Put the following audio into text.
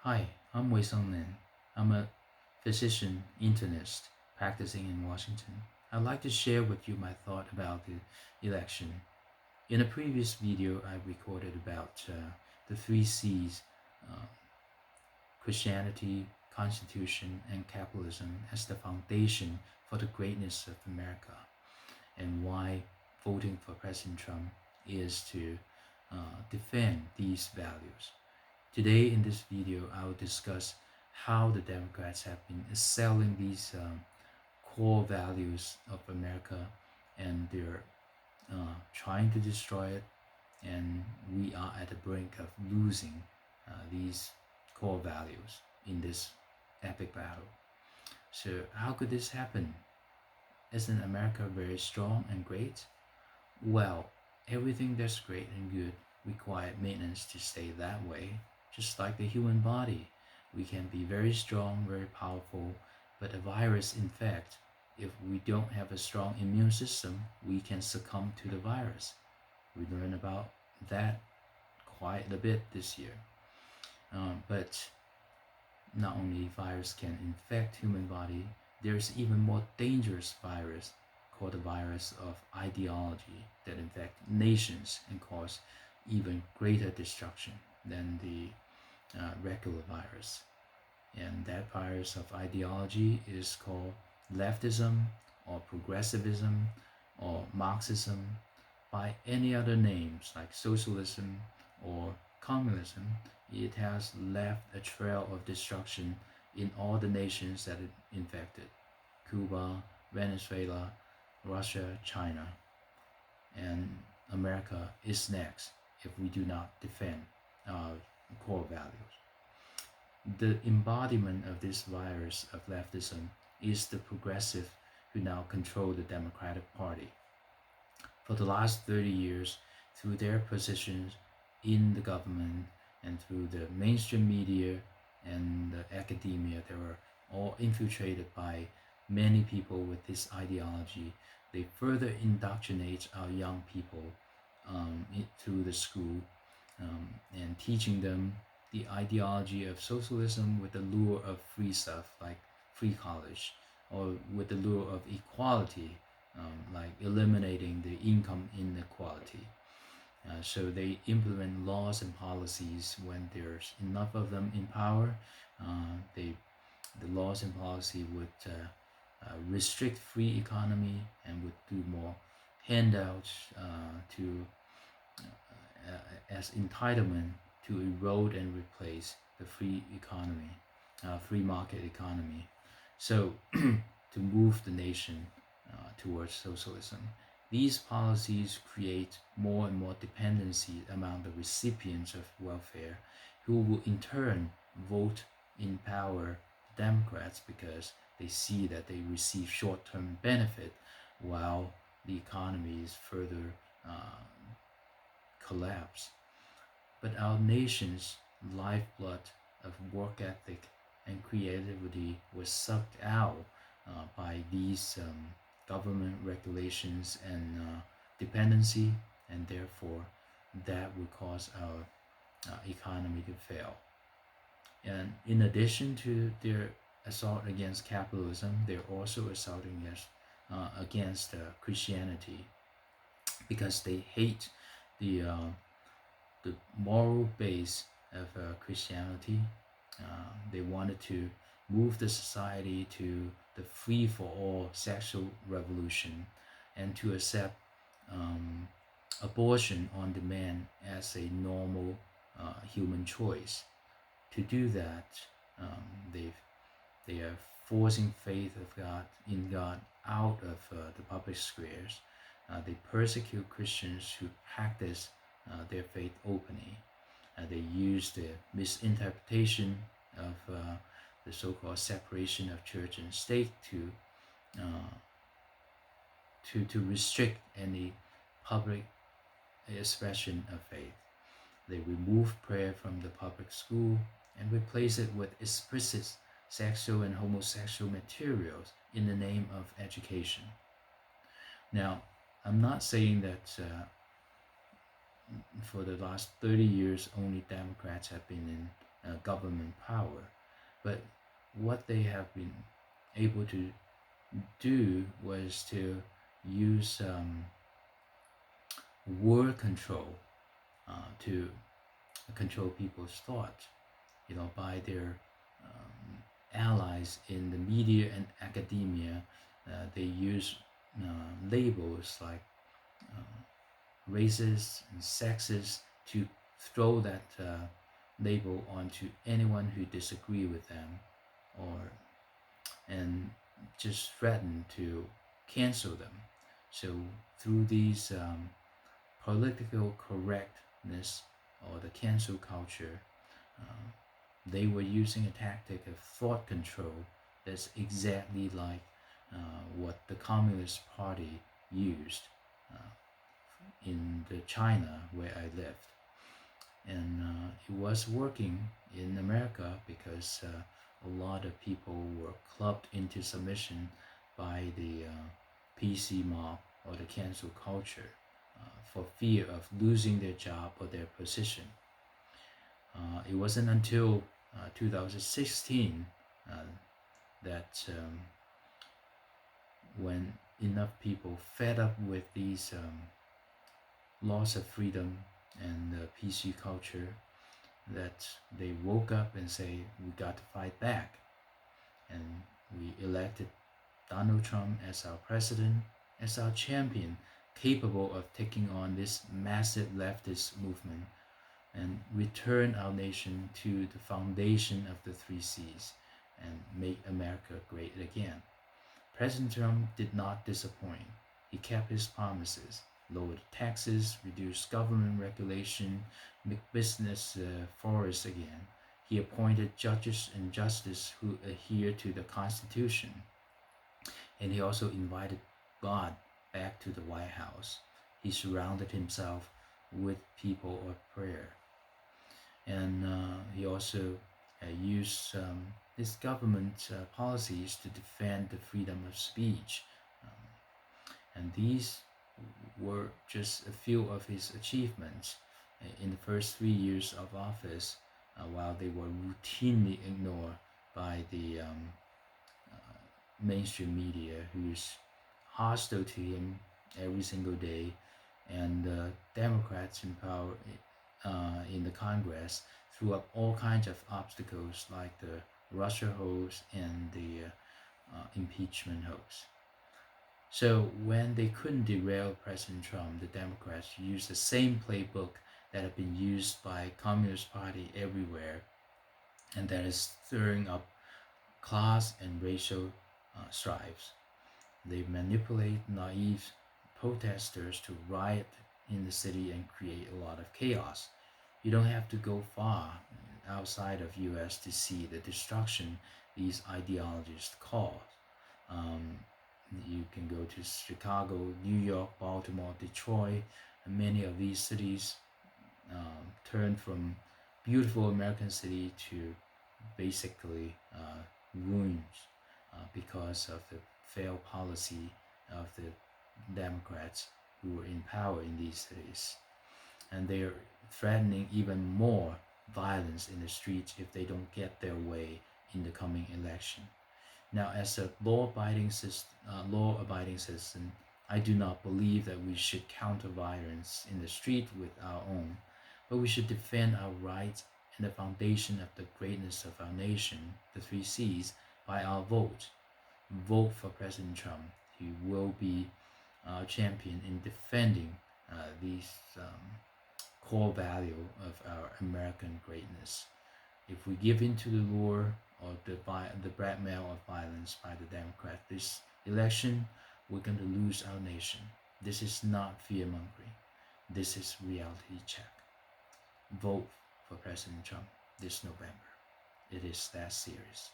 Hi, I'm Wei Sung Lin. I'm a physician internist practicing in Washington. I'd like to share with you my thought about the election. In a previous video, I recorded about the three C's: uh, Christianity, Constitution, and capitalism as the foundation for the greatness of America, and why voting for President Trump is to defend these values. Today in this video, I will discuss how the Democrats have been selling these core values of America, and they're trying to destroy it, and we are at the brink of losing these core values in this epic battle. So how could this happen? Isn't America very strong and great? Well, everything that's great and good requires maintenance to stay that way. Just like the human body, we can be very strong, very powerful, but a virus infect. If we don't have a strong immune system, we can succumb to the virus. We learn about that quite a bit this year. But not only virus can infect human body, there's even more dangerous virus called the virus of ideology that infect nations and cause even greater destruction than the regular virus. And that virus of ideology is called leftism or progressivism or Marxism by any other names like socialism or communism. It has left a trail of destruction in all the nations that it infected: Cuba, Venezuela, Russia, China, and America is next if we do not defend our core values. The embodiment of this virus of leftism is the progressive who now control the Democratic Party. For the last 30 years, through their positions in the government and through the mainstream media and the academia, they were all infiltrated by many people with this ideology. They further indoctrinate our young people through the school, and teaching them the ideology of socialism with the lure of free stuff like free college, or with the lure of equality, like eliminating the income inequality. So they implement laws and policies when there's enough of them in power. The laws and policy would restrict free economy and would do more handouts to as entitlement to erode and replace the free economy, free market economy. So to move the nation towards socialism. These policies create more and more dependency among the recipients of welfare, who will in turn vote in power Democrats because they see that they receive short-term benefit while the economy is further collapse. But our nation's lifeblood of work ethic and creativity was sucked out by these government regulations and dependency, and therefore that would cause our economy to fail. And in addition to their assault against capitalism, they're also assaulting against Christianity, because they hate the the moral base of Christianity. They wanted to move the society to the free for all sexual revolution, and to accept abortion on demand as a normal human choice. To do that, they are forcing faith of God in God out of the public squares. They persecute Christians who practice their faith openly. They use the misinterpretation of the so-called separation of church and state uh, to restrict any public expression of faith. They remove prayer from the public school and replace it with explicit sexual and homosexual materials in the name of education. Now, I'm not saying that for the last 30 years only Democrats have been in government power. But what they have been able to do was to use word control to control people's thoughts, by their allies in the media and academia. They use labels like racist and sexist to throw that label onto anyone who disagree with them, or and just threaten to cancel them. So through these political correctness or the cancel culture, uh, they were using a tactic of thought control that's exactly like what the Communist Party used uh, in the China where I lived. And it was working in America because a lot of people were clubbed into submission by the PC mob or the cancel culture for fear of losing their job or their position. It wasn't until 2016 uh, that when enough people fed up with these loss of freedom and PC culture, that they woke up and say, we got to fight back. And we elected Donald Trump as our president, as our champion, capable of taking on this massive leftist movement and return our nation to the foundation of the three C's and make America great again. President Trump did not disappoint. He kept his promises, lowered taxes, reduced government regulation, make business flourish again. He appointed judges and justices who adhere to the Constitution. And he also invited God back to the White House. He surrounded himself with people of prayer. And he also used his government policies to defend the freedom of speech. And these were just a few of his achievements in the first 3 years of office, while they were routinely ignored by the mainstream media, who's hostile to him every single day, and Democrats in power in the Congress threw up all kinds of obstacles like the Russia hoax and the impeachment hoax. So when they couldn't derail President Trump, the Democrats used the same playbook that had been used by Communist Party everywhere, and that is stirring up class and racial strifes. They manipulate naive protesters to riot in the city and create a lot of chaos. You don't have to go far outside of US to see the destruction these ideologies cause. Um, you can go to Chicago, New York, Baltimore, Detroit, and many of these cities turned from beautiful American city to basically ruins because of the failed policy of the Democrats who were in power in these cities. And they're threatening even more violence in the streets if they don't get their way in the coming election. Now, as a law-abiding citizen, I do not believe that we should counter violence in the street with our own, but we should defend our rights and the foundation of the greatness of our nation, the three C's, by our vote. Vote for President Trump. He will be our champion in defending these core value of our American greatness. If we give in to the lure or the blackmail of violence by the Democrats this election, we're going to lose our nation. This is not fear-mongering. This is reality check. Vote for President Trump this November. It is that serious.